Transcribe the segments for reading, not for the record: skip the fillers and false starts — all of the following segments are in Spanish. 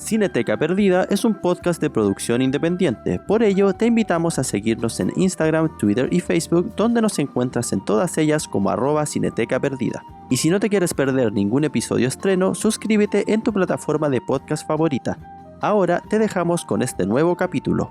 Cineteca Perdida es un podcast de producción independiente, por ello te invitamos a seguirnos en Instagram, Twitter y Facebook, donde nos encuentras en todas ellas como @Cineteca Perdida. Y si no te quieres perder ningún episodio estreno, suscríbete en tu plataforma de podcast favorita. Ahora te dejamos con este nuevo capítulo.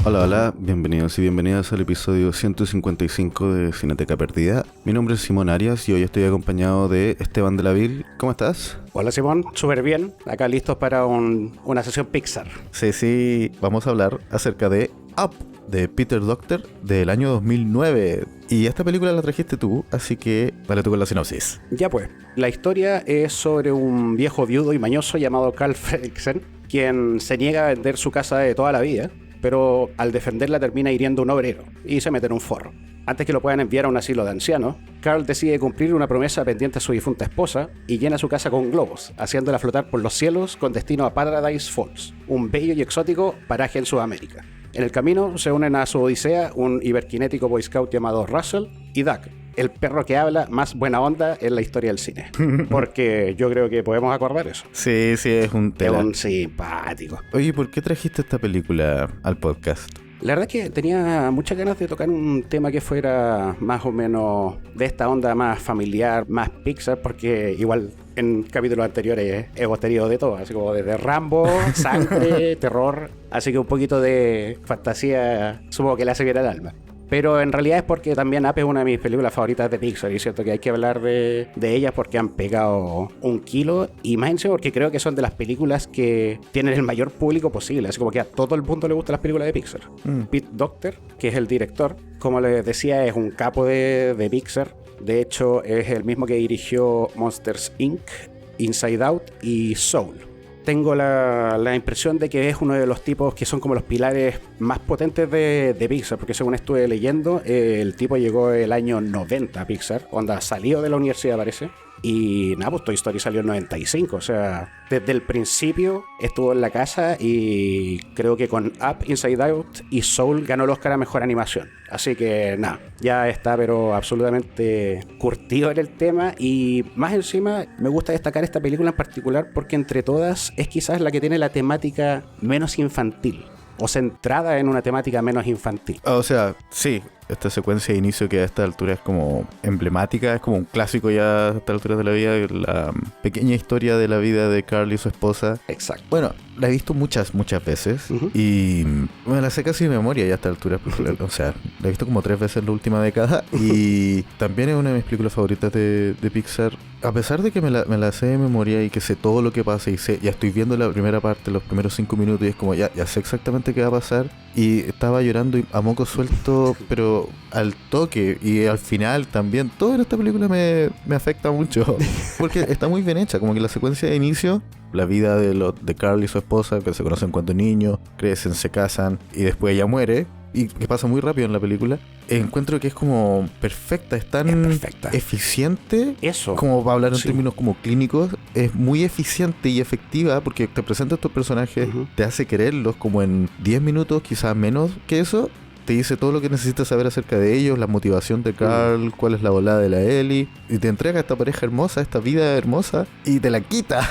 Hola, bienvenidos y bienvenidas al episodio 155 de Cineteca Perdida. Mi nombre es Simón Arias y hoy estoy acompañado de Esteban de la Vil. ¿Cómo estás? Hola Simón, súper bien. Acá listos para una sesión Pixar. Sí, vamos a hablar acerca de Up, de Peter Docter, del año 2009. Y esta película la trajiste tú, así que dale tú con la sinopsis. Ya pues, la historia es sobre un viejo viudo y mañoso llamado Carl Fredricksen, quien se niega a vender su casa de toda la vida, pero al defenderla termina hiriendo a un obrero y se mete en un forro. Antes que lo puedan enviar a un asilo de ancianos, Carl decide cumplir una promesa pendiente a su difunta esposa y llena su casa con globos, haciéndola flotar por los cielos con destino a Paradise Falls, un bello y exótico paraje en Sudamérica. En el camino se unen a su odisea un hiperkinético boy scout llamado Russell y Doug, el perro que habla más buena onda en la historia del cine. Porque yo creo que podemos acordar eso. Sí, es un tema. Es un simpático. Oye, ¿por qué trajiste esta película al podcast? La verdad es que tenía muchas ganas de tocar un tema que fuera más o menos de esta onda más familiar, más Pixar, porque igual en capítulos anteriores hemos tenido de todo, así como desde Rambo, sangre, terror, así que un poquito de fantasía supongo que le hace bien al alma. Pero en realidad es porque también Up es una de mis películas favoritas de Pixar y es cierto que hay que hablar de ellas porque han pegado un kilo y más encima porque creo que son de las películas que tienen el mayor público posible, así como que a todo el mundo le gustan las películas de Pixar. Pete Docter, que es el director, como les decía, es un capo de Pixar. De hecho, es el mismo que dirigió Monsters, Inc., Inside Out y Soul. Tengo la impresión de que es uno de los tipos que son como los pilares más potentes de Pixar, porque según estuve leyendo, el tipo llegó el año 90 a Pixar, cuando salió de la universidad parece, y nada, pues Toy Story salió en 95, o sea, desde el principio estuvo en la casa y creo que con Up, Inside Out y Soul ganó el Oscar a Mejor Animación. Así que nada, ya está pero absolutamente curtido en el tema y más encima me gusta destacar esta película en particular porque entre todas es quizás la que tiene la temática menos infantil o centrada en una temática menos infantil. O sea, sí, esta secuencia de inicio que a esta altura es como emblemática, es como un clásico ya a esta altura de la vida, la pequeña historia de la vida de Carl y su esposa. Exacto. Bueno, la he visto muchas veces y me la sé casi de memoria ya a esta altura. O sea, la he visto como 3 veces en la última década y también es una de mis películas favoritas de Pixar. A pesar de que me la sé de memoria y que sé todo lo que pasa y ya estoy viendo la primera parte, los primeros 5 minutos y es como ya sé exactamente qué va a pasar y estaba llorando a moco suelto, pero al toque y al final también. Todo en esta película me afecta mucho porque está muy bien hecha, como que la secuencia de inicio, la vida de Carl y su esposa, que se conocen cuando niños, crecen, se casan y después ella muere, y que pasa muy rápido en la película. Encuentro que es como perfecta, es tan eficiente. Eso. Como para hablar en términos como clínicos, es muy eficiente y efectiva porque te presenta estos personajes, te hace quererlos como en 10 minutos, quizás menos que eso. Te dice todo lo que necesitas saber acerca de ellos, la motivación de Carl, cuál es la volada de la Ellie, y te entrega esta pareja hermosa, esta vida hermosa, y te la quita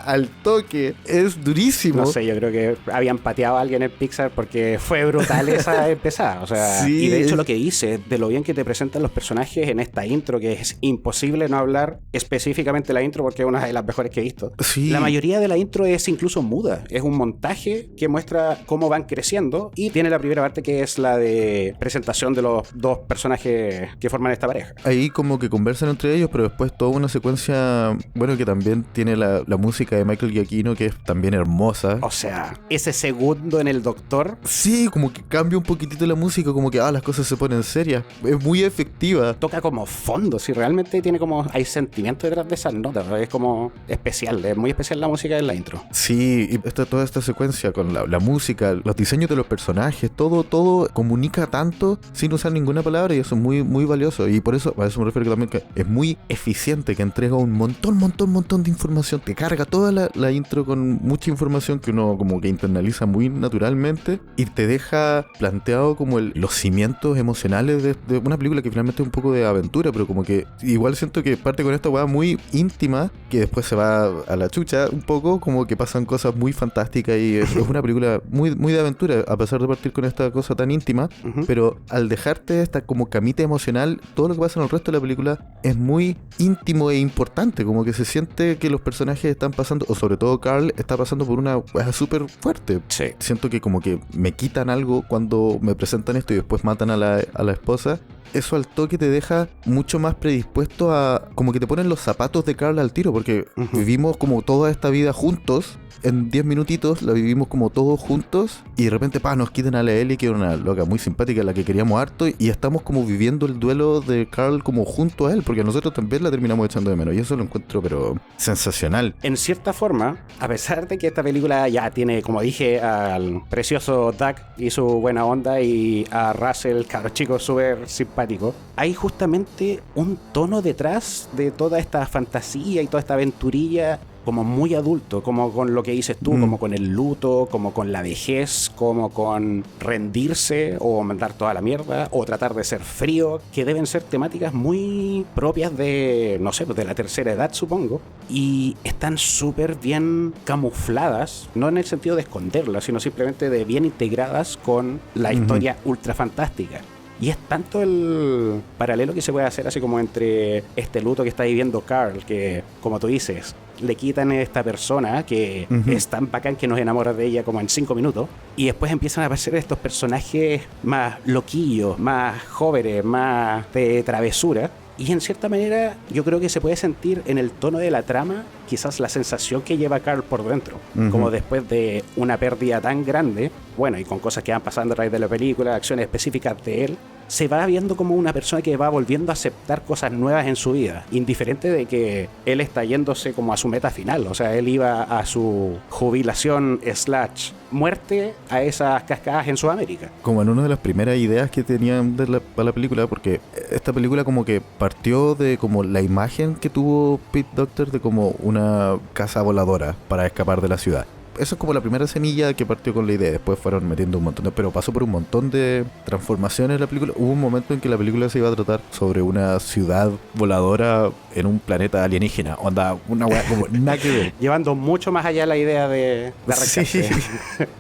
al toque. Es durísimo. No sé, yo creo que habían pateado a alguien en Pixar porque fue brutal esa empezada. O sea, sí, y de hecho lo que dice, de lo bien que te presentan los personajes en esta intro, que es imposible no hablar específicamente de la intro porque es una de las mejores que he visto. Sí. La mayoría de la intro es incluso muda, es un montaje que muestra cómo van creciendo y tiene la primera parte que es la de presentación de los dos personajes que forman esta pareja. Ahí como que conversan entre ellos, pero después toda una secuencia, bueno, que también tiene la música de Michael Giacchino, que es también hermosa. O sea, ese segundo en el Doctor. Sí, como que cambia un poquitito la música, como que las cosas se ponen serias. Es muy efectiva. Toca como fondo, si realmente tiene como, hay sentimiento detrás de esas notas, es como especial, es muy especial la música en la intro. Sí, y toda esta secuencia con la música, los diseños de los personajes, todo todo comunica tanto sin usar ninguna palabra, y eso es muy, muy valioso. Y por eso, a eso me refiero también, que es muy eficiente, que entrega un montón de información, te carga toda la intro con mucha información que uno como que internaliza muy naturalmente, y te deja planteado como los cimientos emocionales de una película que finalmente es un poco de aventura, pero como que igual siento que parte con esta weá muy íntima, que después se va a la chucha un poco, como que pasan cosas muy fantásticas, y es una película muy, muy de aventura, a pesar de partir con esta cosa tan íntima, pero al dejarte esta como camita emocional, todo lo que pasa en el resto de la película es muy íntimo e importante, como que se siente que los personajes están pasando, o sobre todo Carl, está pasando por una weá súper fuerte. Sí. Siento que como que me quitan algo cuando me presentan esto y después matan a la esposa. Eso al toque te deja mucho más predispuesto a... como que te ponen los zapatos de Carl al tiro, porque vivimos como toda esta vida juntos. En 10 minutitos la vivimos como todos juntos, y de repente nos quitan a la Ellie, que era una loca muy simpática, la que queríamos harto, y estamos como viviendo el duelo de Carl como junto a él, porque nosotros también la terminamos echando de menos, y eso lo encuentro pero sensacional. En cierta forma, a pesar de que esta película ya tiene, como dije, al precioso Doug y su buena onda, y a Russell, cabro chico súper simpático, hay justamente un tono detrás de toda esta fantasía y toda esta aventurilla como muy adulto, como con lo que dices tú, como con el luto, como con la vejez, como con rendirse o mandar toda la mierda o tratar de ser frío, que deben ser temáticas muy propias de, no sé, de la tercera edad, supongo, y están súper bien camufladas, no en el sentido de esconderlas, sino simplemente de bien integradas con la historia ultra fantástica. Y es tanto el paralelo que se puede hacer así como entre este luto que está viviendo Carl, que, como tú dices, le quitan a esta persona que es tan bacán que nos enamora de ella como en 5 minutos, y después empiezan a aparecer estos personajes más loquillos, más jóvenes, más de travesura. Y en cierta manera yo creo que se puede sentir en el tono de la trama quizás la sensación que lleva Carl por dentro, como después de una pérdida tan grande, bueno, y con cosas que van pasando a través de la película, acciones específicas de él, se va viendo como una persona que va volviendo a aceptar cosas nuevas en su vida, indiferente de que él está yéndose como a su meta final. O sea, él iba a su jubilación / muerte a esas cascadas en Sudamérica. Como en una de las primeras ideas que tenían para la película, porque esta película como que partió de como la imagen que tuvo Pete Docter de como una casa voladora para escapar de la ciudad. Eso es como la primera semilla que partió con la idea. Después fueron metiendo un montón pero pasó por un montón de transformaciones en la película. Hubo un momento en que la película se iba a tratar sobre una ciudad voladora en un planeta alienígena. Onda, una weá como nada que ver. Llevando mucho más allá la idea de arrancarse. Sí,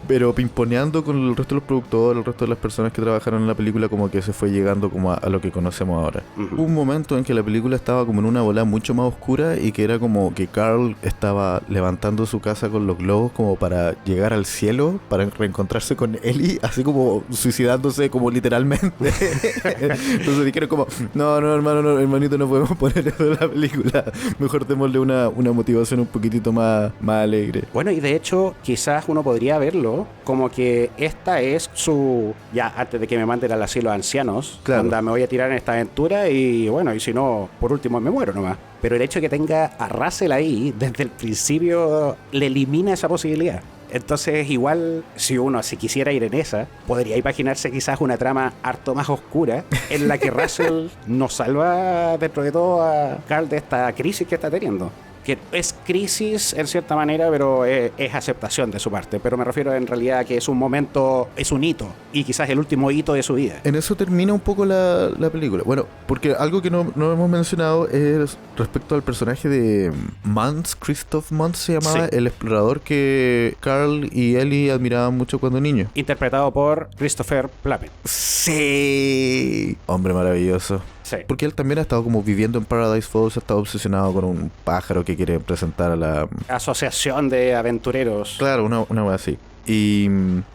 pero pimponeando con el resto de los productores, el resto de las personas que trabajaron en la película, como que se fue llegando como a lo que conocemos ahora. Hubo un momento en que la película estaba como en una bola mucho más oscura, y que era como que Carl estaba levantando su casa con los globos como para llegar al cielo, para reencontrarse con Ellie, así como suicidándose como literalmente. Entonces dijeron como, no, hermanito, no podemos poner eso en la película, mejor démosle una motivación un poquitito más alegre. Bueno, y de hecho quizás uno podría verlo como que esta es su, ya antes de que me manden al asilo de ancianos, claro, onda, me voy a tirar en esta aventura y bueno, y si no, por último me muero nomás. Pero el hecho de que tenga a Russell ahí desde el principio le elimina esa posibilidad. Entonces igual si uno se quisiera ir en esa, podría imaginarse quizás una trama harto más oscura en la que Russell nos salva dentro de todo a Carl de esta crisis que está teniendo. Que es crisis en cierta manera, pero es aceptación de su parte. Pero me refiero en realidad a que es un momento, es un hito, y quizás el último hito de su vida. En eso termina un poco la película. Bueno, porque algo que no hemos mencionado es respecto al personaje de Muntz, Christoph Muntz se llamaba, sí, el explorador que Carl y Ellie admiraban mucho cuando niños. Interpretado por Christopher Plummer. Sí, hombre maravilloso. Sí. Porque él también ha estado como viviendo en Paradise Falls, ha estado obsesionado con un pájaro que quiere presentar a la Asociación de Aventureros. Claro, una wea así. Y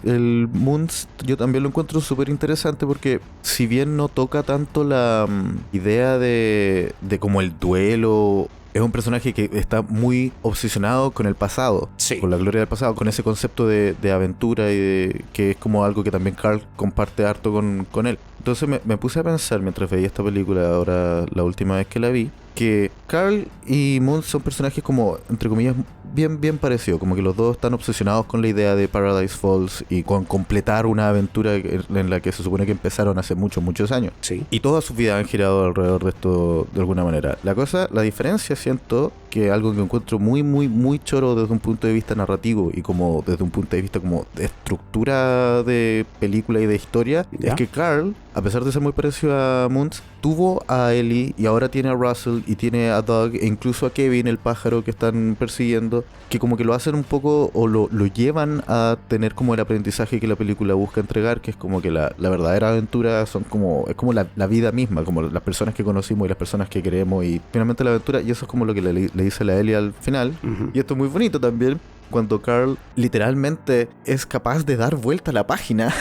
el Muntz yo también lo encuentro súper interesante, porque si bien no toca tanto la idea de como el duelo, es un personaje que está muy obsesionado con el pasado, sí, con la gloria del pasado, con ese concepto de aventura, y que es como algo que también Carl comparte harto con él. Entonces me puse a pensar mientras veía esta película, ahora la última vez que la vi, que Carl y Muntz son personajes como, entre comillas, bien parecido, como que los dos están obsesionados con la idea de Paradise Falls y con completar una aventura en la que se supone que empezaron hace muchos años. Sí. Y toda su vida han girado alrededor de esto de alguna manera. La diferencia, siento que algo que encuentro muy choro desde un punto de vista narrativo y como desde un punto de vista como de estructura de película y de historia, ¿Ya? es que Carl, a pesar de ser muy parecido a Moons, tuvo a Ellie y ahora tiene a Russell y tiene a Doug e incluso a Kevin, el pájaro que están persiguiendo, que como que lo hacen un poco o lo llevan a tener como el aprendizaje que la película busca entregar, que es como que la verdadera aventura es como la vida misma, como las personas que conocimos y las personas que queremos y finalmente la aventura, y eso es como lo que le dice la Ellie al final. Uh-huh. Y esto es muy bonito también, cuando Carl literalmente es capaz de dar vuelta a la página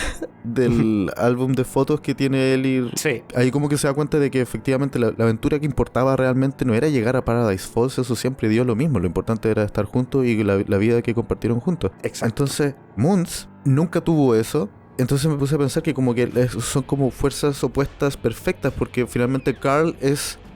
del álbum de fotos que tiene Ellie. Sí. Ahí como que se da cuenta de que efectivamente la aventura que importaba realmente no era llegar a Paradise Falls, eso siempre dio lo mismo, lo importante era estar juntos y la vida que compartieron juntos. Exacto. Entonces, Moons nunca tuvo eso. Entonces me puse a pensar que como que son como fuerzas opuestas perfectas, porque finalmente Carl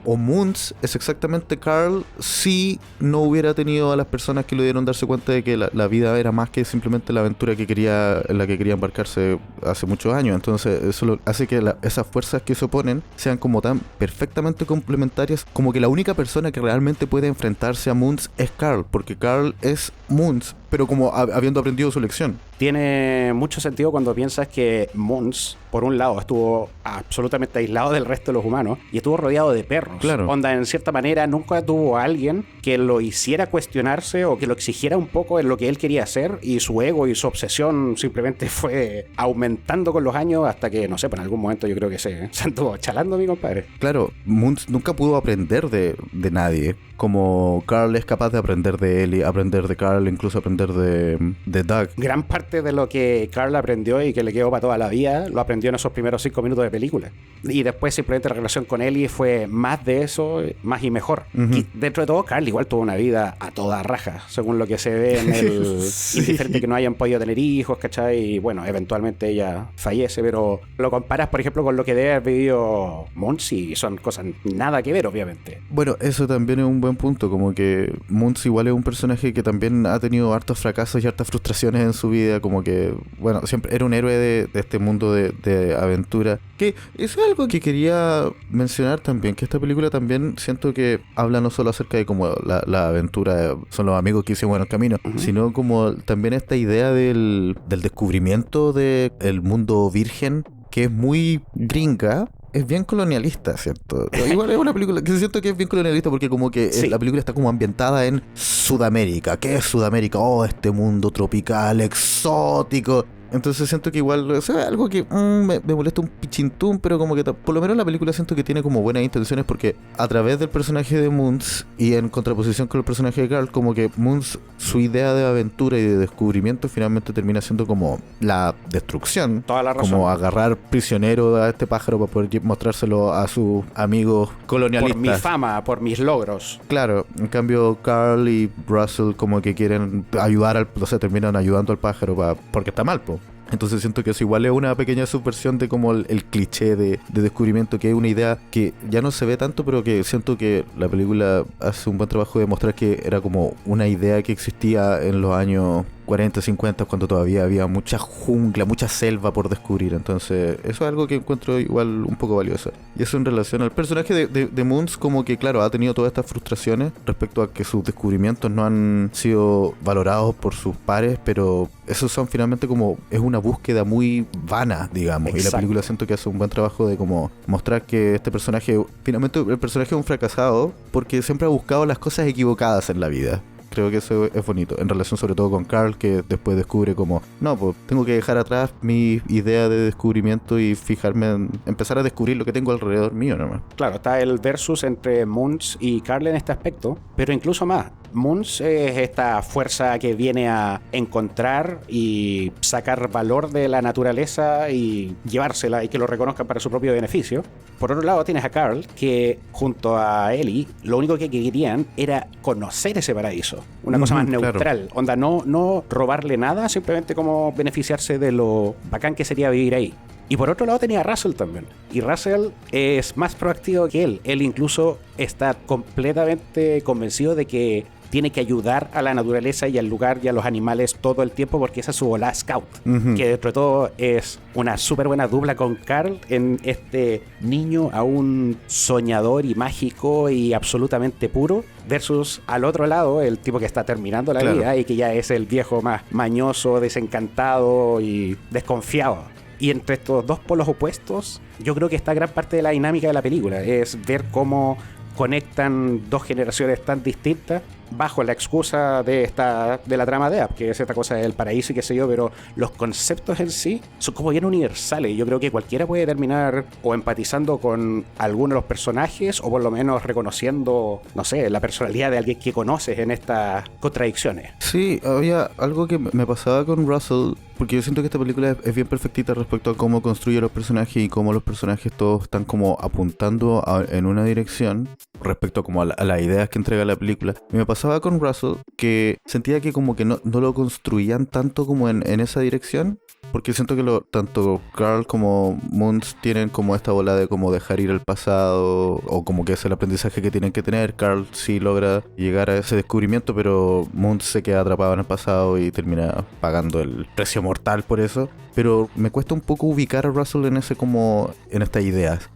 o Moons es exactamente Carl si no hubiera tenido a las personas que le dieron darse cuenta de que la vida era más que simplemente la aventura en la que quería embarcarse hace muchos años. Entonces eso hace que esas fuerzas que se oponen sean como tan perfectamente complementarias, como que la única persona que realmente puede enfrentarse a Moons es Carl, porque Carl es Moons, pero como habiendo aprendido su lección. Tiene mucho sentido cuando piensas que Moons, por un lado, estuvo absolutamente aislado del resto de los humanos y estuvo rodeado de perros. Claro. Onda, en cierta manera, nunca tuvo a alguien que lo hiciera cuestionarse o que lo exigiera un poco en lo que él quería hacer, y su ego y su obsesión simplemente fue aumentando con los años hasta que, no sé, en algún momento yo creo que se anduvo chalando, mi compadre. Claro, Moons nunca pudo aprender de nadie. Como Carl es capaz de aprender de Ellie, aprender de Carl, incluso aprender de Doug. Gran parte de lo que Carl aprendió y que le quedó para toda la vida, lo aprendió en esos primeros 5 minutos de película. Y después simplemente la relación con Ellie fue más de eso, más y mejor. Uh-huh. Y dentro de todo, Carl igual tuvo una vida a toda raja, según lo que se ve en el Sí. indiferente que no hayan podido tener hijos, ¿cachai? Y bueno, eventualmente ella fallece, pero lo comparas, por ejemplo, con lo que debe haber vivido Moons y son cosas nada que ver, obviamente. Bueno, eso también es un buen punto, como que Moons igual es un personaje que también ha tenido hartos fracasos y hartas frustraciones en su vida, como que, bueno, siempre era un héroe de este mundo de aventura, que eso es algo que quería mencionar también, que esta película también siento que habla no solo acerca de como la aventura, son los amigos que hicieron buenos caminos, Uh-huh. sino como también esta idea del descubrimiento del mundo virgen, que es muy gringa. Es bien colonialista, ¿cierto? Igual es una película que siento que es bien colonialista porque como que Sí. la película está como ambientada en Sudamérica. ¿Qué es Sudamérica? Oh, este mundo tropical, exótico. Entonces siento que igual, o sea, algo que me molesta un pichintún, pero como que por lo menos la película siento que tiene como buenas intenciones, porque a través del personaje de Moons y en contraposición con el personaje de Carl, como que Moons, su idea de aventura y de descubrimiento finalmente termina siendo como la destrucción. Toda la razón. Como agarrar prisionero a este pájaro para poder mostrárselo a sus amigos colonialistas. Por mi fama, por mis logros. Claro, en cambio Carl y Russell como que quieren ayudar o sea, terminan ayudando al pájaro porque está mal, po. Entonces siento que eso igual es una pequeña subversión de como el cliché de descubrimiento, que es una idea que ya no se ve tanto, pero que siento que la película hace un buen trabajo de mostrar que era como una idea que existía en los años 40, 50, cuando todavía había mucha jungla, mucha selva por descubrir. Entonces eso es algo que encuentro igual un poco valioso. Y eso en relación al personaje de Moons, como que claro, ha tenido todas estas frustraciones respecto a que sus descubrimientos no han sido valorados por sus pares, pero esos son finalmente como, es una búsqueda muy vana, digamos. Exacto. Y la película siento que hace un buen trabajo de como mostrar que este personaje, finalmente el personaje es un fracasado porque siempre ha buscado las cosas equivocadas en la vida. Creo que eso es bonito, en relación sobre todo con Carl, que después descubre como, no, pues tengo que dejar atrás mi idea de descubrimiento y fijarme en empezar a descubrir lo que tengo alrededor mío nomás. Claro, está el versus entre Moons y Carl en este aspecto, pero incluso más. Moons es esta fuerza que viene a encontrar y sacar valor de la naturaleza y llevársela y que lo reconozcan para su propio beneficio. Por otro lado tienes a Carl, que junto a Ellie lo único que querían era conocer ese paraíso. Una cosa más neutral. Claro. Onda, no robarle nada, simplemente como beneficiarse de lo bacán que sería vivir ahí. Y por otro lado tenía a Russell también. Y Russell es más proactivo que él. Él incluso está completamente convencido de que tiene que ayudar a la naturaleza y al lugar y a los animales todo el tiempo porque esa es su volada scout. Que dentro de todo es una súper buena dupla con Carl en este niño aún soñador y mágico y absolutamente puro versus al otro lado el tipo que está terminando la vida y que ya es el viejo más mañoso, desencantado y desconfiado. Y entre estos dos polos opuestos, yo creo que está gran parte de la dinámica de la película. Es ver cómo conectan dos generaciones tan distintas bajo la excusa de la trama de App, que es esta cosa del paraíso y qué sé yo, pero los conceptos en sí son como bien universales. Yo creo que cualquiera puede terminar o empatizando con alguno de los personajes o por lo menos reconociendo, no sé, la personalidad de alguien que conoces en estas contradicciones. Sí, había algo que me pasaba con Russell, porque yo siento que esta película es bien perfectita respecto a cómo construye los personajes y cómo los personajes todos están como apuntando en una dirección respecto como a las ideas que entrega la película. Y me pasaba con Russell que sentía que como que no lo construían tanto como en esa dirección, porque siento que tanto Carl como Muntz tienen como esta bola de como dejar ir el pasado, o como que es el aprendizaje que tienen que tener. Carl sí logra llegar a ese descubrimiento, pero Muntz se queda atrapado en el pasado y termina pagando el precio mortal por eso. Pero me cuesta un poco ubicar a Russell en estas ideas.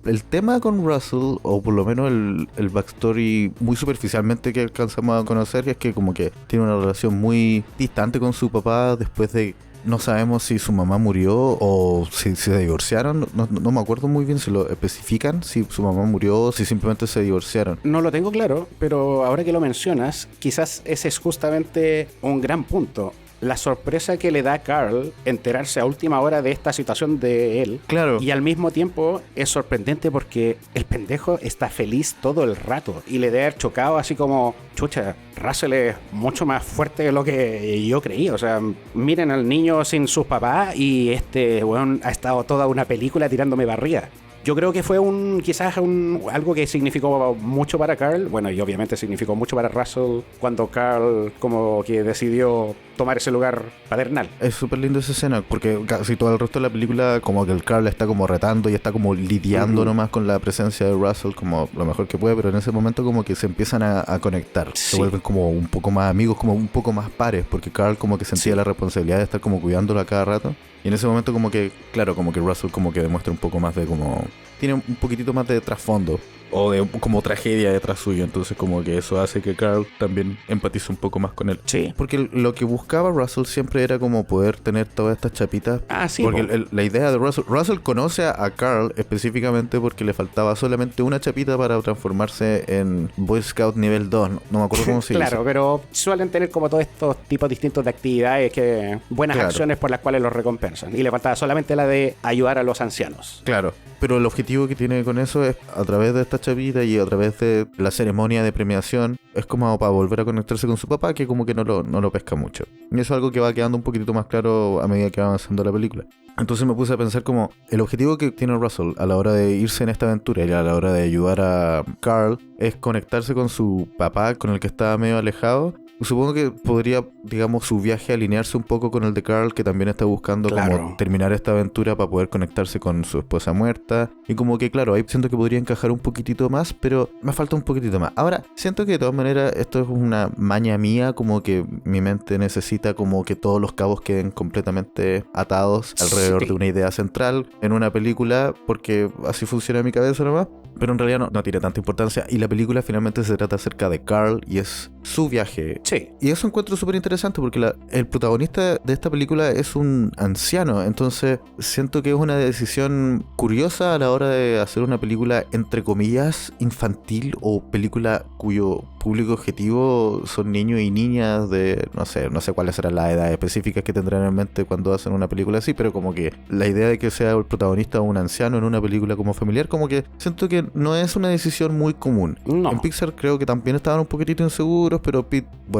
El tema con Russell, o por lo menos el backstory muy superficialmente que alcanzamos a conocer, es que como que tiene una relación muy distante con su papá después de... No sabemos si su mamá murió o si se divorciaron. No me acuerdo muy bien si lo especifican, si su mamá murió o si simplemente se divorciaron. No lo tengo claro, pero ahora que lo mencionas, quizás ese es justamente un gran punto. La sorpresa que le da a Carl enterarse a última hora de esta situación de él. Claro. Y al mismo tiempo es sorprendente porque el pendejo está feliz todo el rato y le debe haber chocado así como, chucha, Russell es mucho más fuerte de lo que yo creí. O sea, miren al niño sin sus papás y este weón ha estado toda una película tirándome barriga. Yo creo que fue quizás algo que significó mucho para Carl. Bueno, y obviamente significó mucho para Russell cuando Carl como que decidió tomar ese lugar paternal. Es súper linda esa escena, porque casi todo el resto de la película como que el Carl está como retando y está como lidiando nomás con la presencia de Russell como lo mejor que puede, pero en ese momento como que se empiezan a conectar. Sí. Se vuelven como un poco más amigos, como un poco más pares, porque Carl como que sentía la responsabilidad de estar como cuidándolo a cada rato. Y en ese momento como que, claro, como que Russell como que demuestra un poco más de como... Tiene un poquitito más de trasfondo. O de como tragedia detrás suyo. Entonces como que eso hace que Carl también empatice un poco más con él. Sí. Porque lo que buscaba Russell siempre era como poder tener todas estas chapitas. Ah, sí. Porque la idea de Russell conoce a Carl específicamente porque le faltaba solamente una chapita para transformarse en Boy Scout nivel 2. No me acuerdo cómo se dice. Claro, pero suelen tener como todos estos tipos distintos de actividades que buenas acciones por las cuales los recompensan. Y le faltaba solamente la de ayudar a los ancianos. Claro. Pero el objetivo que tiene con eso es, a través de esta chapita y a través de la ceremonia de premiación, es como para volver a conectarse con su papá, que como que no lo pesca mucho. Y eso es algo que va quedando un poquitito más claro a medida que va avanzando la película. Entonces me puse a pensar como, el objetivo que tiene Russell a la hora de irse en esta aventura y a la hora de ayudar a Carl es conectarse con su papá, con el que estaba medio alejado. Supongo que podría, digamos, su viaje alinearse un poco con el de Carl, que también está buscando como terminar esta aventura para poder conectarse con su esposa muerta. Y como que, claro, ahí siento que podría encajar un poquitito más, pero me falta un poquitito más. Ahora, siento que de todas maneras esto es una maña mía, como que mi mente necesita como que todos los cabos queden completamente atados alrededor de una idea central en una película, porque así funciona mi cabeza nomás. Pero en realidad no tiene tanta importancia. Y la película finalmente se trata acerca de Carl y es su viaje. Sí. Y eso encuentro súper interesante porque el protagonista de esta película es un anciano. Entonces siento que es una decisión curiosa a la hora de hacer una película entre comillas infantil o película cuyo público objetivo son niños y niñas de no sé cuáles serán las edades específicas que tendrán en mente cuando hacen una película así, pero como que la idea de que sea el protagonista un anciano en una película como familiar, como que siento que no es una decisión muy común. No. En Pixar creo que también estaban un poquitito inseguros, pero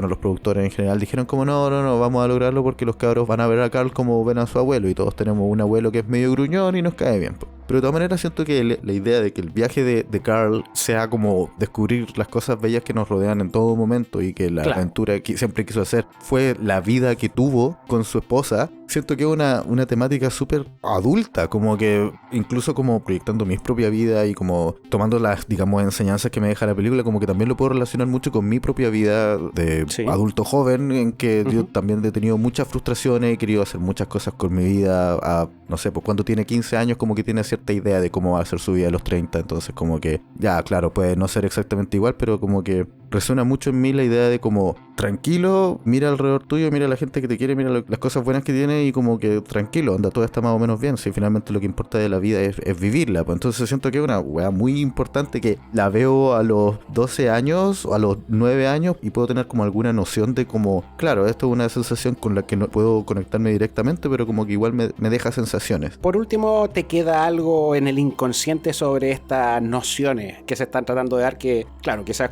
los productores en general dijeron como no, vamos a lograrlo porque los cabros van a ver a Carl como ven a su abuelo y todos tenemos un abuelo que es medio gruñón y nos cae bien. Pero de todas maneras siento que la idea de que el viaje de Carl sea como descubrir las cosas bellas que nos rodean en todo momento y que la aventura que siempre quiso hacer fue la vida que tuvo con su esposa, siento que es una temática súper adulta, como que incluso como proyectando mi propia vida y como tomando las, digamos, enseñanzas que me deja la película, como que también lo puedo relacionar mucho con mi propia vida de adulto joven, en que yo también he tenido muchas frustraciones, he querido hacer muchas cosas con mi vida, no sé, pues cuando tiene 15 años como que tiene cierta idea de cómo va a ser su vida a los 30, entonces como que, ya, claro, puede no ser exactamente igual, pero como que resuena mucho en mí la idea de como, tranquilo, mira alrededor tuyo, mira a la gente que te quiere, mira las cosas buenas que tiene y como que tranquilo, onda, todo está más o menos bien, si finalmente lo que importa de la vida es vivirla, pues entonces siento que es una weá muy importante que la veo a los 12 años o a los 9 años y puedo tener como alguna noción de como, claro, esto es una sensación con la que no puedo conectarme directamente, pero como que igual me deja sensaciones. Por último, ¿te queda algo en el inconsciente sobre estas nociones que se están tratando de dar? Que, claro, quizás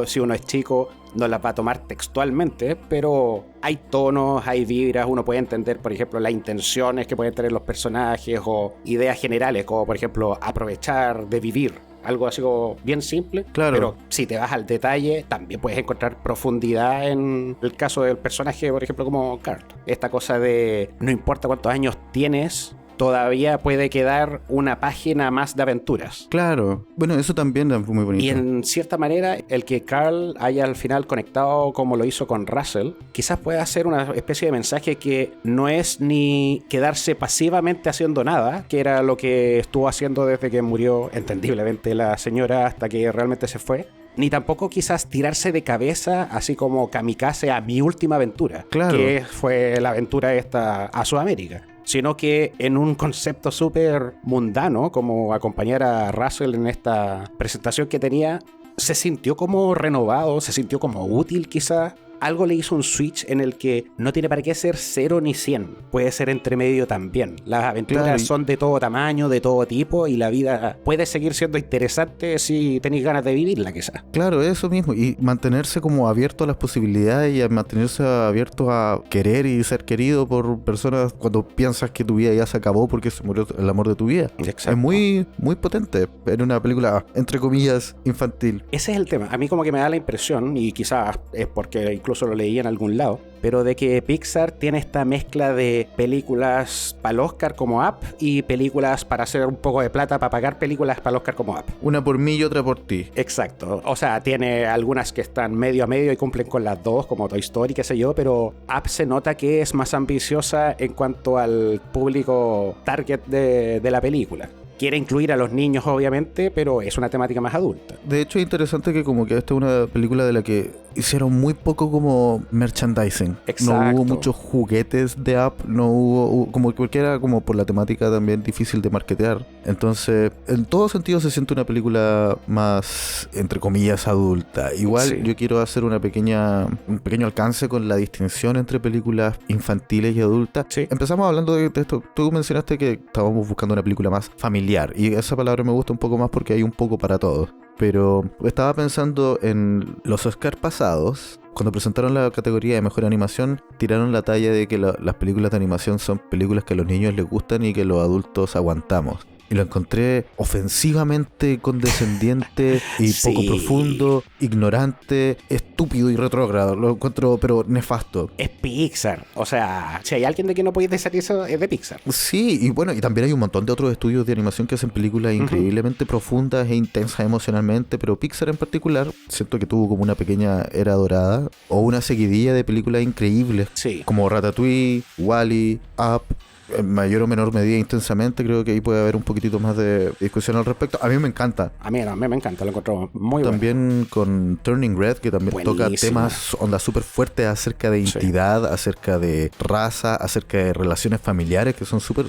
si uno es chico no las va a tomar textualmente, pero hay tonos, hay vibras, uno puede entender, por ejemplo, las intenciones que pueden tener los personajes o ideas generales, como por ejemplo aprovechar de vivir. Algo así como bien simple, claro. Pero si te vas al detalle, también puedes encontrar profundidad en el caso del personaje, por ejemplo, como Carl. Esta cosa de no importa cuántos años tienes, todavía puede quedar una página más de aventuras. Claro. Bueno, eso también es muy bonito. Y en cierta manera, el que Carl haya al final conectado como lo hizo con Russell, quizás pueda ser una especie de mensaje que no es ni quedarse pasivamente haciendo nada, que era lo que estuvo haciendo desde que murió, entendiblemente, la señora hasta que realmente se fue. Ni tampoco quizás tirarse de cabeza, así como kamikaze a mi última aventura, claro, que fue la aventura esta a Sudamérica. Sino que en un concepto súper mundano, como acompañar a Russell en esta presentación que tenía, se sintió como renovado, se sintió como útil quizás. Algo le hizo un switch en el que no tiene para qué ser 0 ni 100. Puede ser entre medio también. Las aventuras son de todo tamaño, de todo tipo, y la vida puede seguir siendo interesante si tenéis ganas de vivirla, quizás. Claro, eso mismo. Y mantenerse como abierto a las posibilidades y a mantenerse abierto a querer y ser querido por personas cuando piensas que tu vida ya se acabó porque se murió el amor de tu vida. Exacto. Es muy, muy potente en una película, entre comillas, infantil. Ese es el tema. A mí como que me da la impresión, y quizás es porque incluso lo leí en algún lado, pero de que Pixar tiene esta mezcla de películas para el Oscar como Up y películas para hacer un poco de plata para pagar películas para el Oscar como Up. Una por mí y otra por ti. Exacto. O sea, tiene algunas que están medio a medio y cumplen con las dos, como Toy Story, qué sé yo, pero Up se nota que es más ambiciosa en cuanto al público target de la película. Quiere incluir a los niños, obviamente, pero es una temática más adulta. De hecho, es interesante que como que esta es una película de la que hicieron muy poco como merchandising. Exacto. No hubo muchos juguetes de Up, no hubo como porque era como por la temática también difícil de marketear. Entonces, en todo sentido se siente una película más, entre comillas, adulta. Igual sí. Yo quiero hacer un pequeño alcance con la distinción entre películas infantiles y adultas. Sí. Empezamos hablando de esto. Tú mencionaste que estábamos buscando una película más familiar. Y esa palabra me gusta un poco más porque hay un poco para todos. Pero estaba pensando en los Oscar pasados. Cuando presentaron la categoría de mejor animación, tiraron la talla de que las películas de animación son películas que a los niños les gustan y que los adultos aguantamos. Y lo encontré ofensivamente condescendiente y poco profundo, ignorante, estúpido y retrógrado. Lo encuentro, pero nefasto. Es Pixar. O sea, si hay alguien de que no podéis decir eso, es de Pixar. Sí, y bueno, y también hay un montón de otros estudios de animación que hacen películas increíblemente profundas e intensas emocionalmente, pero Pixar en particular, siento que tuvo como una pequeña era dorada o una seguidilla de películas increíbles. Sí. Como Ratatouille, Wall-E, Up. En mayor o menor medida intensamente, creo que ahí puede haber un poquitito más de discusión al respecto. A mí me encanta. A mí me encanta, lo encuentro muy bueno. También con Turning Red, que también toca temas onda súper fuertes acerca de identidad, acerca de raza, acerca de relaciones familiares, que son súper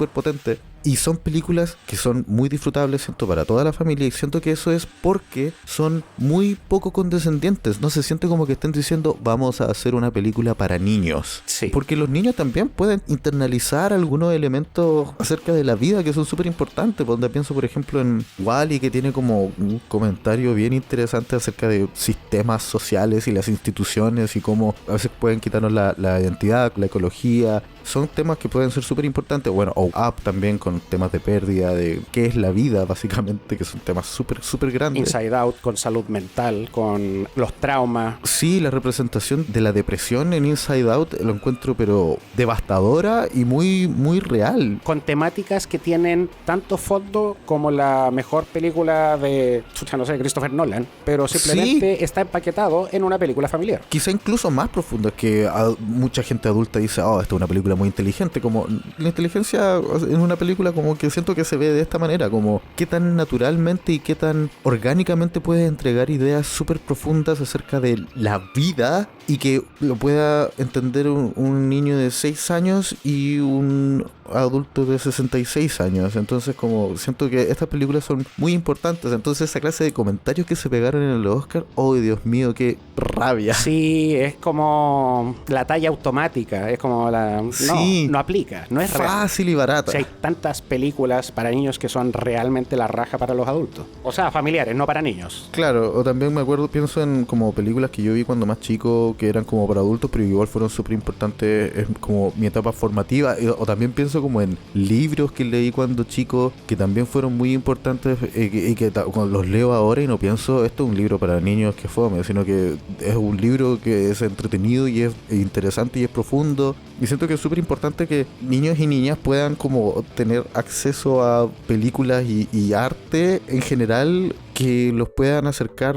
potentes. Y son películas que son muy disfrutables, siento, para toda la familia. Y siento que eso es porque son muy poco condescendientes. No se siente como que estén diciendo, vamos a hacer una película para niños. Sí. Porque los niños también pueden internalizar algunos elementos acerca de la vida que son súper importantes. Donde pienso, por ejemplo, en Wall-E, que tiene como un comentario bien interesante acerca de sistemas sociales y las instituciones y cómo a veces pueden quitarnos la identidad, la ecología. son temas que pueden ser súper importantes. Bueno, o Up también con temas de pérdida, de qué es la vida, básicamente, que son temas súper, súper grandes. Inside Out con salud mental, con los traumas. Sí, la representación de la depresión en Inside Out lo encuentro pero devastadora y muy, muy real. Con temáticas que tienen tanto fondo como la mejor película de, no sé, Christopher Nolan, pero simplemente está empaquetado en una película familiar. Quizá incluso más profundas que mucha gente adulta dice, esta es una película muy inteligente, como la inteligencia en una película como que siento que se ve de esta manera, como qué tan naturalmente y qué tan orgánicamente puedes entregar ideas súper profundas acerca de la vida y que lo pueda entender un niño de 6 años y un adulto de 66 años. Entonces como siento que estas películas son muy importantes. Entonces esa clase de comentarios que se pegaron en el Oscar, oh Dios mío, qué rabia. Sí, es como la talla automática, es como no aplica, no es fácil real. Y barata. O sea, hay tantas películas para niños que son realmente la raja para los adultos. O sea, familiares, no para niños. Claro, o también pienso en como películas que yo vi cuando más chico que eran como para adultos, pero igual fueron súper importantes, es como mi etapa formativa, o también pienso como en libros que leí cuando chico que también fueron muy importantes y que los leo ahora y no pienso esto es un libro para niños que fome, sino que es un libro que es entretenido y es interesante y es profundo, y siento que es súper importante que niños y niñas puedan como tener acceso a películas y arte en general que los puedan acercar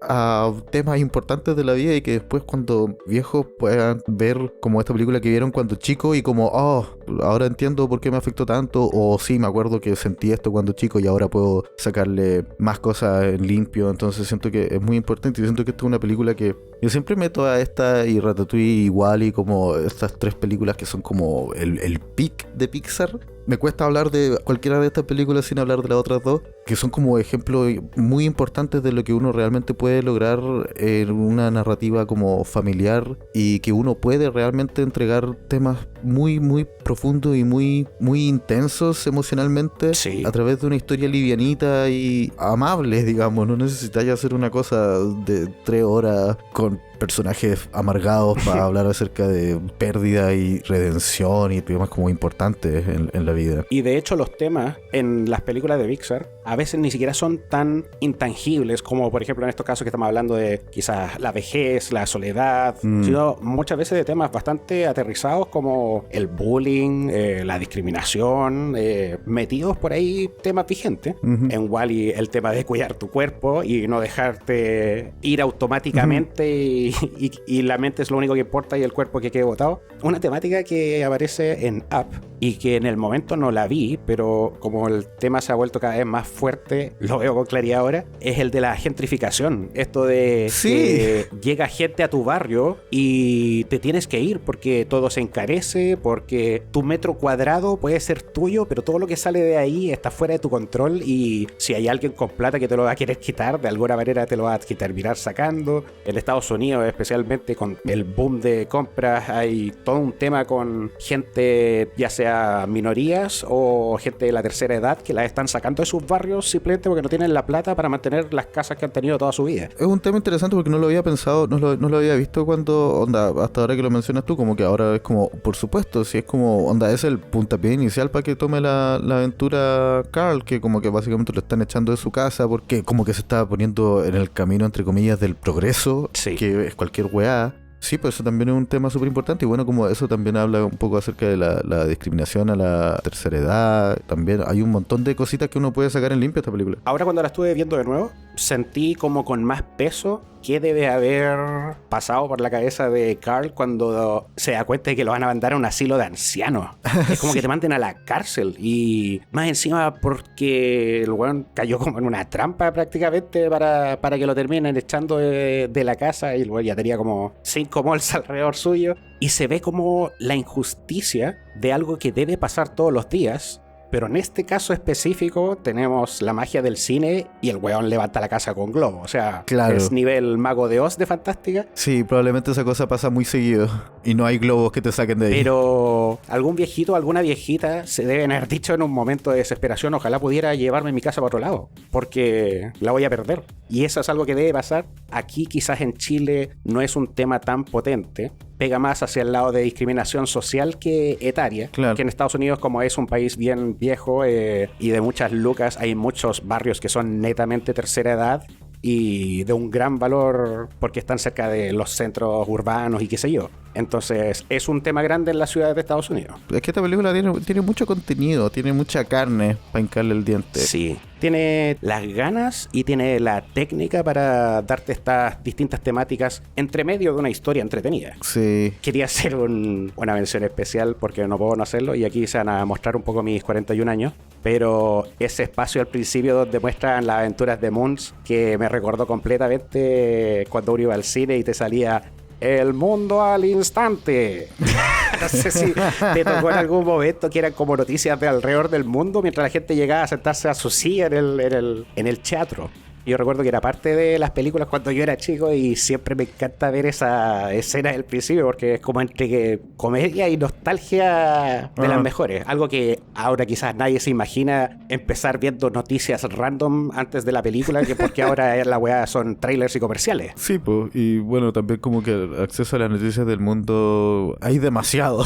a temas importantes de la vida y que después cuando viejos puedan ver como esta película que vieron cuando chico y como, ahora entiendo por qué me afectó tanto, o sí, me acuerdo que sentí esto cuando chico y ahora puedo sacarle más cosas en limpio. Entonces siento que es muy importante y siento que esta es una película que yo siempre meto a esta y Ratatouille igual y como estas 3 películas que son como el peak de Pixar. Me cuesta hablar de cualquiera de estas películas sin hablar de las otras 2, que son como ejemplos muy importantes de lo que uno realmente puede lograr en una narrativa como familiar y que uno puede realmente entregar temas muy, muy profundos y muy, muy intensos emocionalmente a través de una historia livianita y amable, digamos. No necesitáis hacer una cosa de 3 horas con personajes amargados para hablar acerca de pérdida y redención y temas como importantes en la vida. Y de hecho los temas en las películas de Pixar a veces ni siquiera son tan intangibles como por ejemplo en estos casos que estamos hablando de quizás la vejez, la soledad, sino muchas veces de temas bastante aterrizados como el bullying, la discriminación, metidos por ahí temas vigentes. En Wall-E el tema de cuidar tu cuerpo y no dejarte ir automáticamente y la mente es lo único que importa y el cuerpo que quede botado. Una temática que aparece en Up y que en el momento no la vi, pero como el tema se ha vuelto cada vez más fuerte, lo veo con claridad ahora, es el de la gentrificación. Esto de que llega gente a tu barrio y te tienes que ir porque todo se encarece, porque tu metro cuadrado puede ser tuyo, pero todo lo que sale de ahí está fuera de tu control y si hay alguien con plata que te lo va a querer quitar, de alguna manera te lo va a terminar sacando. En Estados Unidos, especialmente con el boom de compras, hay todo un tema con gente, ya sea minorías o gente de la tercera edad, que las están sacando de sus barrios simplemente porque no tienen la plata para mantener las casas que han tenido toda su vida. Es un tema interesante porque no lo había pensado, no lo había visto cuando, hasta ahora que lo mencionas tú, como que ahora es como, por supuesto, si es como, es el puntapié inicial para que tome la aventura Carl, que como que básicamente lo están echando de su casa porque como que se está poniendo en el camino, entre comillas, del progreso, que es cualquier weá. Sí, pues eso también es un tema súper importante y bueno, como eso también habla un poco acerca de la discriminación a la tercera edad. También hay un montón de cositas que uno puede sacar en limpio esta película. Ahora cuando la estuve viendo de nuevo, sentí como con más peso qué debe haber pasado por la cabeza de Carl cuando se da cuenta de que lo van a mandar a un asilo de ancianos. Es como que te manden a la cárcel y más encima porque el weón cayó como en una trampa prácticamente para que lo terminen echando de la casa y el weón ya tenía como 5 mols alrededor suyo y se ve como la injusticia de algo que debe pasar todos los días. Pero en este caso específico tenemos la magia del cine y el weón levanta la casa con globo. O sea, es nivel Mago de Oz de Fantástica. Sí, probablemente esa cosa pasa muy seguido y no hay globos que te saquen de ahí. Pero algún viejito o alguna viejita se deben haber dicho en un momento de desesperación, ojalá pudiera llevarme mi casa para otro lado, porque la voy a perder. Y eso es algo que debe pasar. Aquí quizás en Chile no es un tema tan potente, pega más hacia el lado de discriminación social que etaria. Claro. Que en Estados Unidos, como es un país bien viejo y de muchas lucas, hay muchos barrios que son netamente tercera edad y de un gran valor porque están cerca de los centros urbanos y qué sé yo. Entonces es un tema grande en las ciudades de Estados Unidos. Es que esta película tiene mucho contenido, tiene mucha carne para hincarle el diente. Sí, tiene las ganas y tiene la técnica para darte estas distintas temáticas entre medio de una historia entretenida. Sí. Quería hacer una mención especial porque no puedo no hacerlo y aquí se van a mostrar un poco mis 41 años, pero ese espacio al principio donde muestran las aventuras de Moons que me recordó completamente cuando uno iba al cine y te salía El mundo al instante. No sé si te tocó en algún momento que eran como noticias de alrededor del mundo mientras la gente llegaba a sentarse a su silla en el teatro. Yo recuerdo que era parte de las películas cuando yo era chico y siempre me encanta ver esa escena del principio porque es como entre comedia y nostalgia de las mejores. Algo que ahora quizás nadie se imagina, empezar viendo noticias random antes de la película, que porque ahora la weá son trailers y comerciales. Sí, pues, y bueno, también como que el acceso a las noticias del mundo hay demasiado.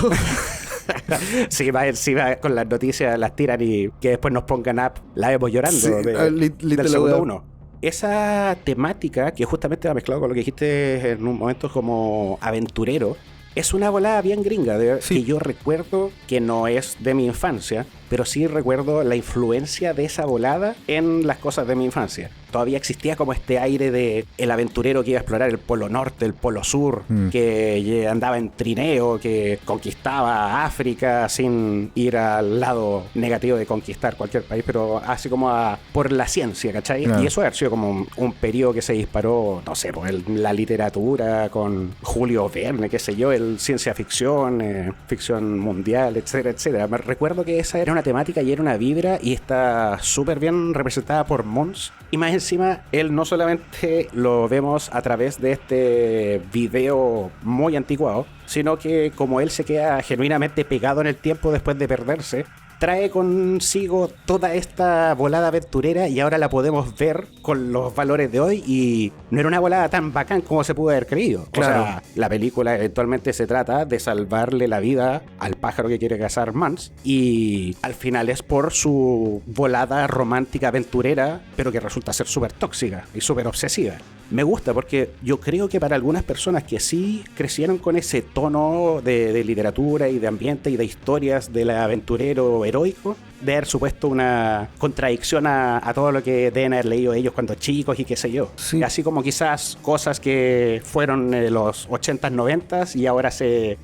Sí, va encima con las noticias, las tiran y que después nos pongan up, la vemos llorando Sí, del segundo uno. Esa temática que justamente va mezclado con lo que dijiste en un momento como aventurero, es una volada bien gringa Sí. que yo recuerdo que no es de mi infancia, pero sí recuerdo la influencia de esa volada en las cosas de mi infancia. Todavía existía como este aire de el aventurero que iba a explorar el polo norte, el polo sur, que andaba en trineo, que conquistaba África sin ir al lado negativo de conquistar cualquier país, pero así como por la ciencia, ¿cachai? Claro. Y eso ha sido como un periodo que se disparó, no sé, por la literatura con Julio Verne, qué sé yo, el ciencia ficción, ficción mundial, etcétera, etcétera. Me recuerdo que esa era una temática y era una vibra y está súper bien representada por Mons. Y más encima, él no solamente lo vemos a través de este video muy anticuado, sino que como él se queda genuinamente pegado en el tiempo después de perderse, trae consigo toda esta volada aventurera y ahora la podemos ver con los valores de hoy y no era una volada tan bacán como se pudo haber creído. Claro. O sea, la película eventualmente se trata de salvarle la vida al pájaro que quiere cazar Mans y al final es por su volada romántica aventurera, pero que resulta ser súper tóxica y súper obsesiva. Me gusta porque yo creo que para algunas personas que sí crecieron con ese tono de literatura y de ambiente y de historias del aventurero heroico, de haber supuesto una contradicción a todo lo que deben haber leído ellos cuando chicos y qué sé yo. Sí. Así como quizás cosas que fueron los 80s, 90s y ahora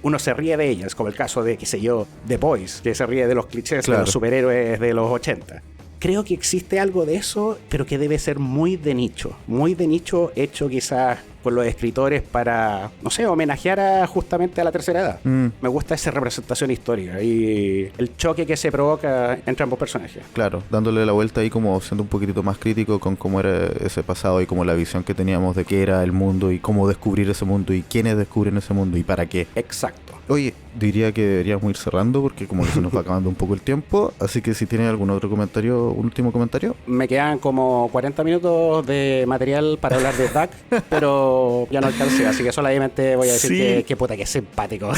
uno se ríe de ellas, como el caso de, qué sé yo, The Boys, que se ríe de los clichés Claro. de los superhéroes de los 80. Creo que existe algo de eso, pero que debe ser muy de nicho, hecho quizás por los escritores para, no sé, homenajear justamente a la tercera edad. Me gusta esa representación histórica y el choque que se provoca entre ambos personajes. Claro, dándole la vuelta ahí como siendo un poquitito más crítico con cómo era ese pasado y como la visión que teníamos de qué era el mundo y cómo descubrir ese mundo y quiénes descubren ese mundo y para qué. Exacto. Oye, diría que deberíamos ir cerrando porque como que se nos va acabando un poco el tiempo, así que si tienen algún otro comentario, un último comentario. Me quedan como 40 minutos de material para hablar de Doug, pero ya no alcancé, así que solamente voy a decir Sí. que puta, que simpático Doug.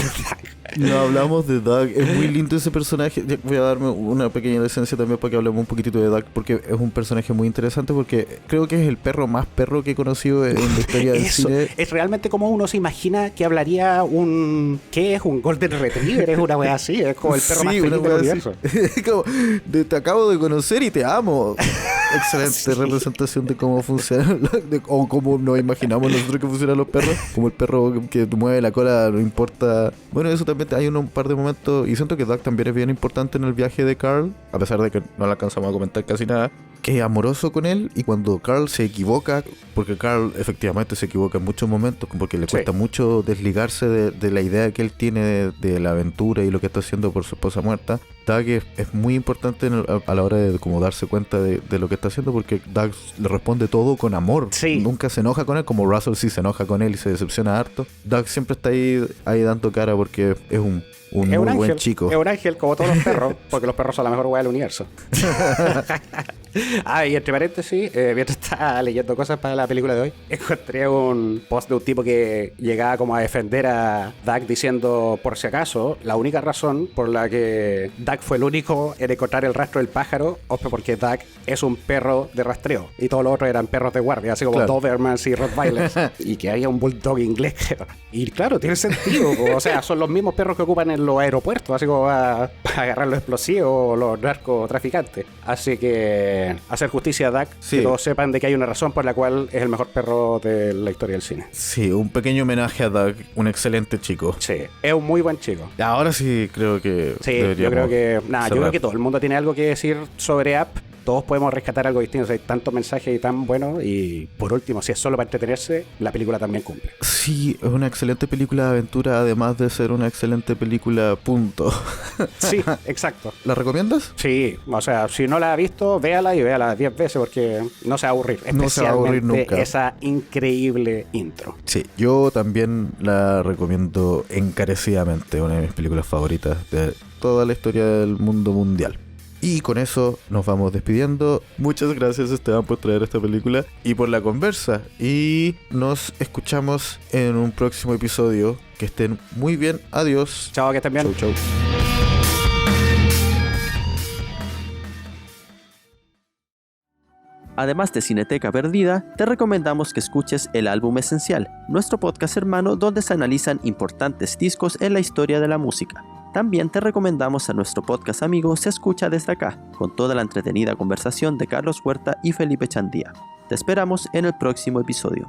No hablamos de Doug, es muy lindo ese personaje. Voy a darme una pequeña licencia también para que hablemos un poquitito de Doug porque es un personaje muy interesante porque creo que es el perro más perro que he conocido en la historia del Eso, cine. es realmente como uno se imagina que hablaría ¿qué es? ¿Un Golden Retriever? Es una wea así, es como el perro más Sí, feliz una del wea universo. así. Como, te acabo de conocer y te amo. Excelente Sí. representación de cómo funciona o cómo nos imaginamos nosotros que funcionan los perros. Como el perro que mueve la cola, no importa. Bueno, eso también hay un par de momentos. Y siento que Doug también es bien importante en el viaje de Carl, a pesar de que no le alcanzamos a comentar casi nada. Que es amoroso con él y cuando Carl se equivoca, porque Carl efectivamente se equivoca en muchos momentos, porque le cuesta mucho desligarse de la idea que él tiene de la aventura y lo que está haciendo por su esposa muerta, Doug es muy importante a la hora de como darse cuenta de lo que está haciendo, porque Doug le responde todo con amor. Sí. Nunca se enoja con él, como Russell sí se enoja con él y se decepciona harto. Doug siempre está ahí dando cara porque es un muy buen chico. Es un ángel como todos los perros, porque los perros son la mejor hueá del universo. Y entre paréntesis, mientras estaba leyendo cosas para la película de hoy, encontré un post de un tipo que llegaba como a defender a Doug diciendo, por si acaso, la única razón por la que Doug fue el único en encontrar el rastro del pájaro es porque Doug es un perro de rastreo y todos los otros eran perros de guardia, así como claro. Dobermans y Rottweilers, y que había un bulldog inglés. Y claro, tiene sentido, o sea, son los mismos perros que ocupan en los aeropuertos, así como para agarrar los explosivos o los narcotraficantes. Así que hacer justicia a Doug, Sí. que todos sepan de que hay una razón por la cual es el mejor perro de la historia del cine. Sí, un pequeño homenaje a Doug, un excelente chico. Sí, es un muy buen chico. Ahora sí creo que Sí, yo creo que cerrar. todo el mundo tiene algo que decir sobre Up. Todos podemos rescatar algo distinto. O sea, hay tantos mensajes y tan buenos. Y por último, si es solo para entretenerse, la película también cumple. Sí, es una excelente película de aventura, además de ser una excelente película, punto. Sí, exacto. ¿La recomiendas? Sí, o sea, si no la ha visto, véala y véala 10 veces porque no se va a aburrir. No se va a aburrir Especialmente nunca. esa increíble intro. Sí, yo también la recomiendo encarecidamente, una de mis películas favoritas de toda la historia del mundo mundial. Y con eso nos vamos despidiendo. Muchas gracias, Esteban, por traer esta película y por la conversa. Y nos escuchamos en un próximo episodio. Que estén muy bien. Adiós. Chao, que estén bien. Chau. Además de Cineteca Perdida, te recomendamos que escuches El Álbum Esencial, nuestro podcast hermano donde se analizan importantes discos en la historia de la música. También te recomendamos a nuestro podcast amigo Se Escucha Desde Acá, con toda la entretenida conversación de Carlos Huerta y Felipe Chandía. Te esperamos en el próximo episodio.